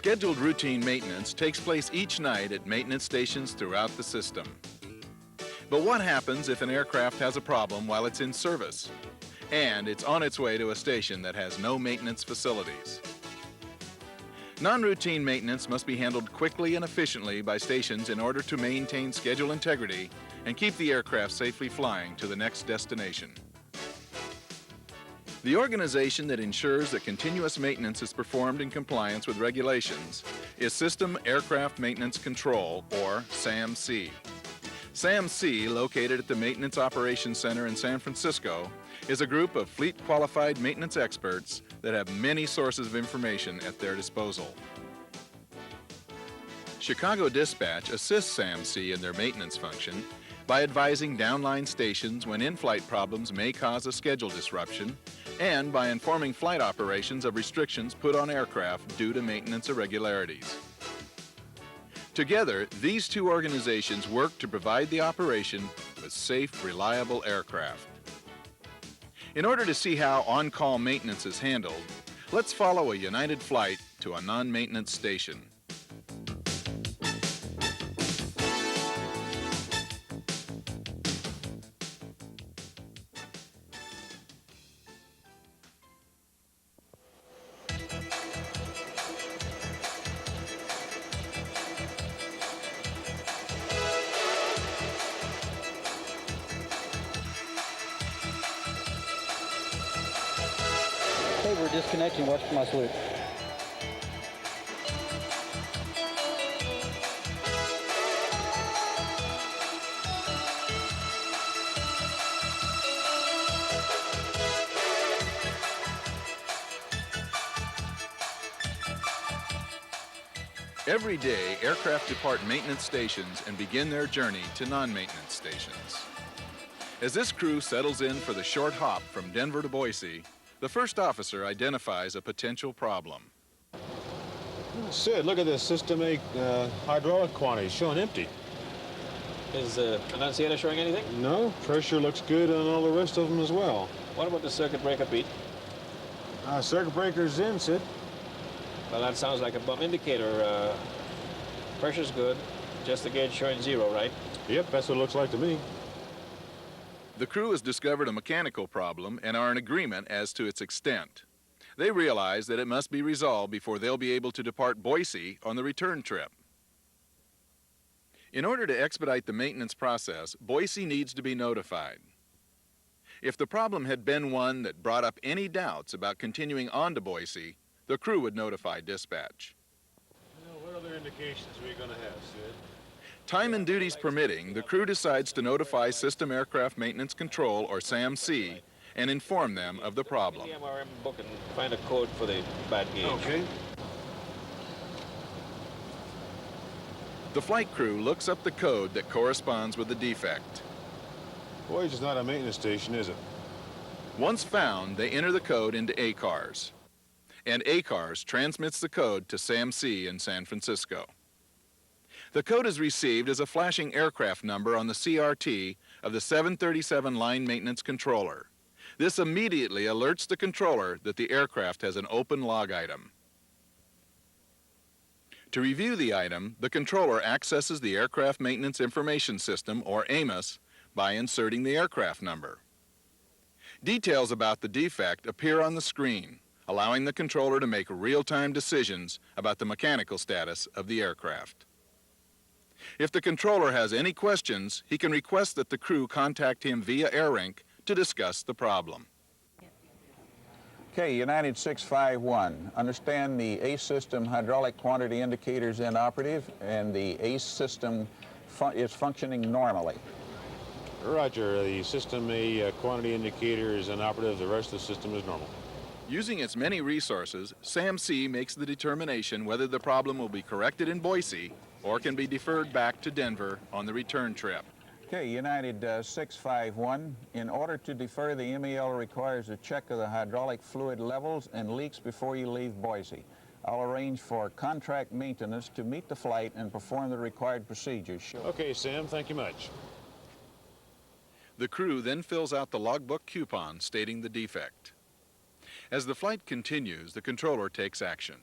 Scheduled routine maintenance takes place each night at maintenance stations throughout the system. But what happens if an aircraft has a problem while it's in service and it's on its way to a station that has no maintenance facilities? Non-routine maintenance must be handled quickly and efficiently by stations in order to maintain schedule integrity and keep the aircraft safely flying to the next destination. The organization that ensures that continuous maintenance is performed in compliance with regulations is System Aircraft Maintenance Control, or SAM-C. SAM-C, located at the Maintenance Operations Center in San Francisco, is a group of fleet-qualified maintenance experts that have many sources of information at their disposal. Chicago Dispatch assists SAM-C in their maintenance function by advising downline stations when in-flight problems may cause a schedule disruption and by informing flight operations of restrictions put on aircraft due to maintenance irregularities. Together, these two organizations work to provide the operation with safe, reliable aircraft. In order to see how on-call maintenance is handled, let's follow a United flight to a non-maintenance station. Okay, we're disconnecting. Watch for my salute. Every day, aircraft depart maintenance stations and begin their journey to non-maintenance stations. As this crew settles in for the short hop from Denver to Boise, the first officer identifies a potential problem. Sid, look at this System A hydraulic quantity showing empty. Is the annunciator showing anything? No, pressure looks good on all the rest of them as well. What about the circuit breaker, Pete? Circuit breaker's in, Sid. Well, that sounds like a bum indicator. Pressure's good, just the gauge showing 0, right? Yep, that's what it looks like to me. The crew has discovered a mechanical problem and are in agreement as to its extent. They realize that it must be resolved before they'll be able to depart Boise on the return trip. In order to expedite the maintenance process, Boise needs to be notified. If the problem had been one that brought up any doubts about continuing on to Boise, the crew would notify dispatch. What other indications are we going to have, Sid? Time and duties permitting, the crew decides to notify System Aircraft Maintenance Control, or SAM-C, and inform them of the problem. The MRM book and find a code for the bad gauge. Okay. The flight crew looks up the code that corresponds with the defect. Boise is not a maintenance station, is it? Once found, they enter the code into ACARS, and ACARS transmits the code to SAM-C in San Francisco. The code is received as a flashing aircraft number on the CRT of the 737 Line Maintenance Controller. This immediately alerts the controller that the aircraft has an open log item. To review the item, the controller accesses the Aircraft Maintenance Information System, or AMIS, by inserting the aircraft number. Details about the defect appear on the screen, allowing the controller to make real-time decisions about the mechanical status of the aircraft. If the controller has any questions, he can request that the crew contact him via AirRink to discuss the problem. Okay, United 651. Understand the ACE system hydraulic quantity indicators inoperative, and the ACE system is functioning normally. Roger, the System A quantity indicator is inoperative, the rest of the system is normal. Using its many resources, SAM-C makes the determination whether the problem will be corrected in Boise or can be deferred back to Denver on the return trip. Okay, United 651. In order to defer, the MEL requires a check of the hydraulic fluid levels and leaks before you leave Boise. I'll arrange for contract maintenance to meet the flight and perform the required procedures. Okay, Sam, thank you much. The crew then fills out the logbook coupon stating the defect. As the flight continues, the controller takes action.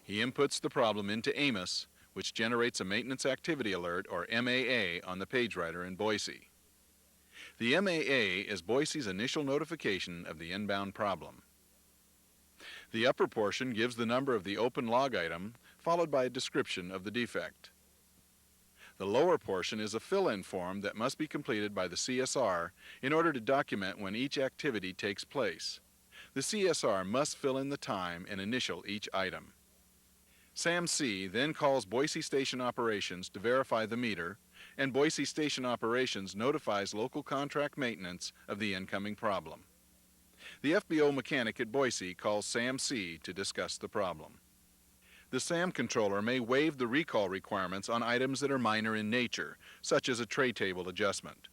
He inputs the problem into Amos, which generates a Maintenance Activity Alert, or MAA, on the PageWriter in Boise. The MAA is Boise's initial notification of the inbound problem. The upper portion gives the number of the open log item, followed by a description of the defect. The lower portion is a fill-in form that must be completed by the CSR in order to document when each activity takes place. The CSR must fill in the time and initial each item. SAM-C then calls Boise Station Operations to verify the meter, and Boise Station Operations notifies local contract maintenance of the incoming problem. The FBO mechanic at Boise calls SAM-C to discuss the problem. The SAM controller may waive the recall requirements on items that are minor in nature, such as a tray table adjustment.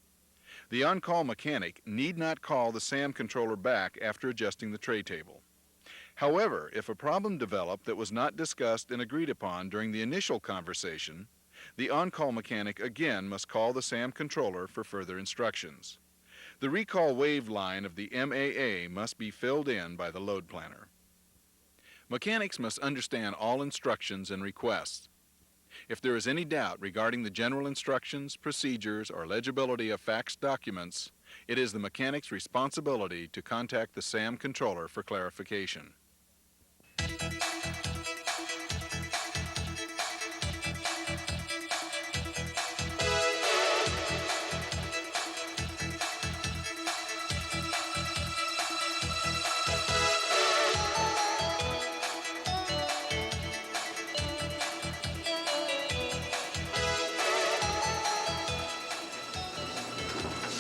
The on-call mechanic need not call the SAM controller back after adjusting the tray table. However, if a problem developed that was not discussed and agreed upon during the initial conversation, the on-call mechanic again must call the SAM controller for further instructions. The recall waive line of the MAA must be filled in by the load planner. Mechanics must understand all instructions and requests. If there is any doubt regarding the general instructions, procedures, or legibility of faxed documents, it is the mechanic's responsibility to contact the SAM controller for clarification.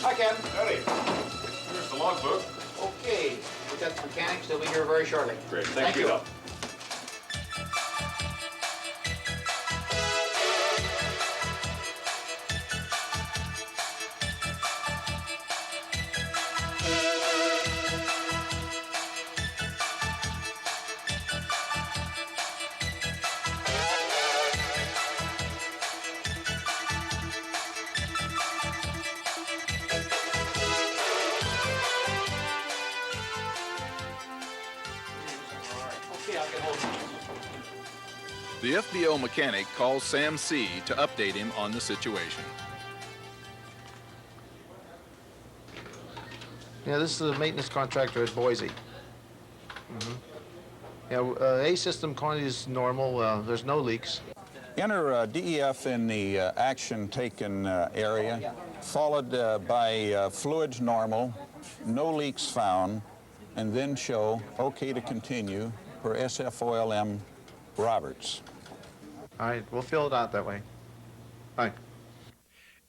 Hi, Ken. Howdy. Here's the logbook. Okay, we got the mechanics. They'll be here very shortly. Great. Thanks for your help. Okay, I'll get hold of you. The FBO mechanic calls SAM-C to update him on the situation. Yeah, this is a maintenance contractor at Boise. Yeah, A system quantity is normal. There's no leaks. Enter DEF in the action taken area, followed by fluids normal, no leaks found, and then show OK to continue for SFOLM Roberts. All right, we'll fill it out that way. Bye.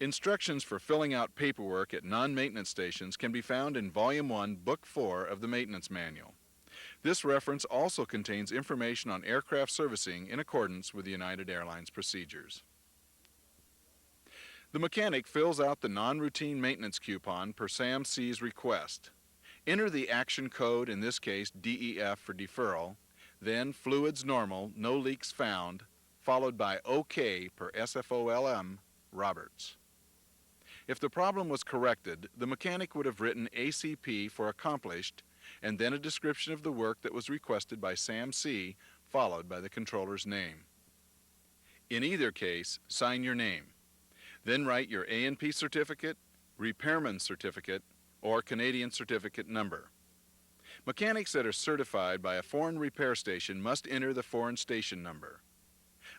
Instructions for filling out paperwork at non-maintenance stations can be found in Volume 1, Book 4 of the Maintenance Manual. This reference also contains information on aircraft servicing in accordance with the United Airlines procedures. The mechanic fills out the non-routine maintenance coupon per SAM-C's request. Enter the action code, in this case DEF for deferral, then fluids normal, no leaks found, followed by OK per SFOLM Roberts. If the problem was corrected, the mechanic would have written ACP for accomplished and then a description of the work that was requested by SAM-C, followed by the controller's name. In either case, sign your name. Then write your A&P certificate, repairman certificate, or Canadian certificate number. Mechanics that are certified by a foreign repair station must enter the foreign station number.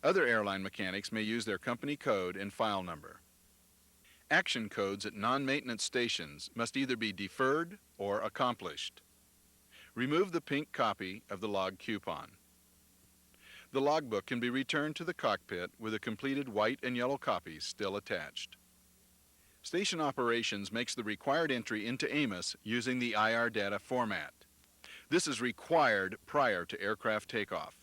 Other airline mechanics may use their company code and file number. Action codes at non-maintenance stations must either be deferred or accomplished. Remove the pink copy of the log coupon. The logbook can be returned to the cockpit with the completed white and yellow copies still attached. Station Operations makes the required entry into Amos using the IR data format. This is required prior to aircraft takeoff.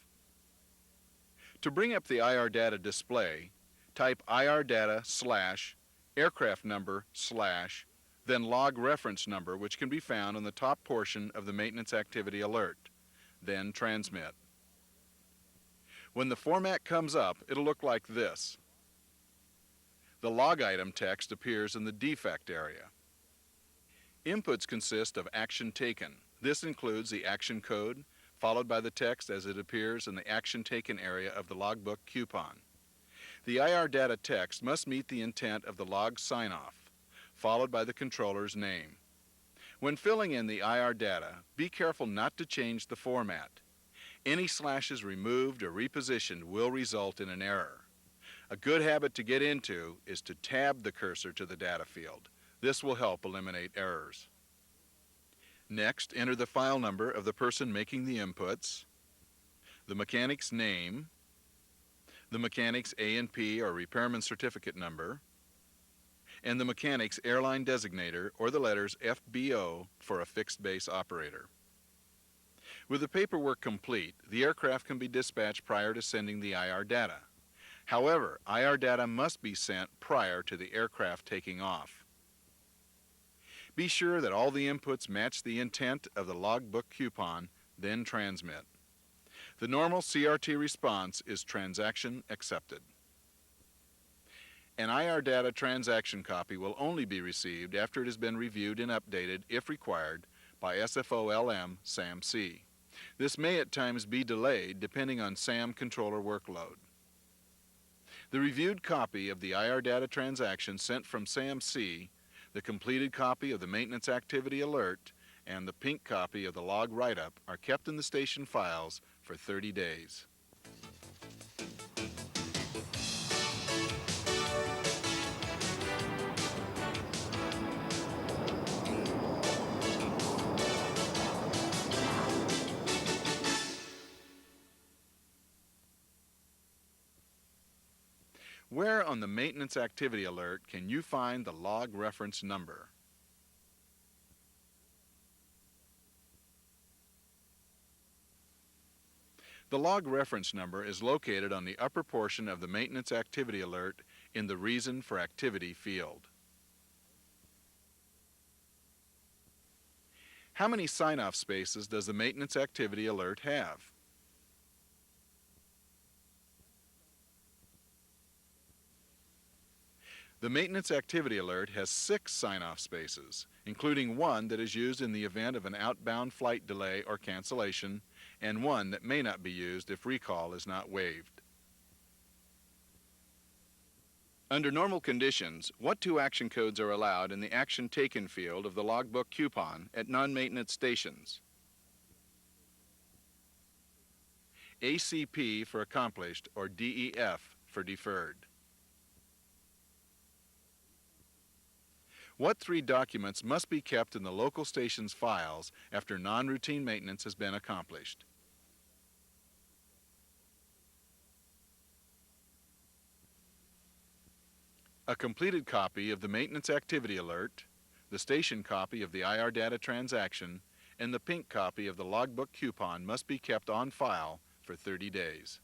To bring up the IR data display, type IR data / aircraft number / then log reference number, which can be found on the top portion of the maintenance activity alert, then transmit. When the format comes up, it'll look like this. The log item text appears in the defect area. Inputs consist of action taken. This includes the action code, followed by the text as it appears in the action taken area of the logbook coupon. The IR data text must meet the intent of the log sign-off, followed by the controller's name. When filling in the IR data, be careful not to change the format. Any slashes removed or repositioned will result in an error. A good habit to get into is to tab the cursor to the data field. This will help eliminate errors. Next, enter the file number of the person making the inputs, the mechanic's name, the mechanic's A&P or repairman certificate number, and the mechanic's airline designator or the letters FBO for a fixed base operator. With the paperwork complete, the aircraft can be dispatched prior to sending the IR data. However, IR data must be sent prior to the aircraft taking off. Be sure that all the inputs match the intent of the logbook coupon, then transmit. The normal CRT response is transaction accepted. An IR data transaction copy will only be received after it has been reviewed and updated, if required, by SFO LM SAM-C. This may at times be delayed depending on SAM controller workload. The reviewed copy of the IR data transaction sent from SAM-C, the completed copy of the maintenance activity alert, and the pink copy of the log write-up are kept in the station files for 30 days. Where on the maintenance activity alert can you find the log reference number? The log reference number is located on the upper portion of the maintenance activity alert in the reason for activity field. How many sign-off spaces does the maintenance activity alert have? The maintenance activity alert has 6 sign-off spaces, including one that is used in the event of an outbound flight delay or cancellation, and one that may not be used if recall is not waived. Under normal conditions, what 2 action codes are allowed in the action taken field of the logbook coupon at non-maintenance stations? ACP for accomplished or DEF for deferred. What 3 documents must be kept in the local station's files after non-routine maintenance has been accomplished? A completed copy of the maintenance activity alert, the station copy of the IR data transaction, and the pink copy of the logbook coupon must be kept on file for 30 days.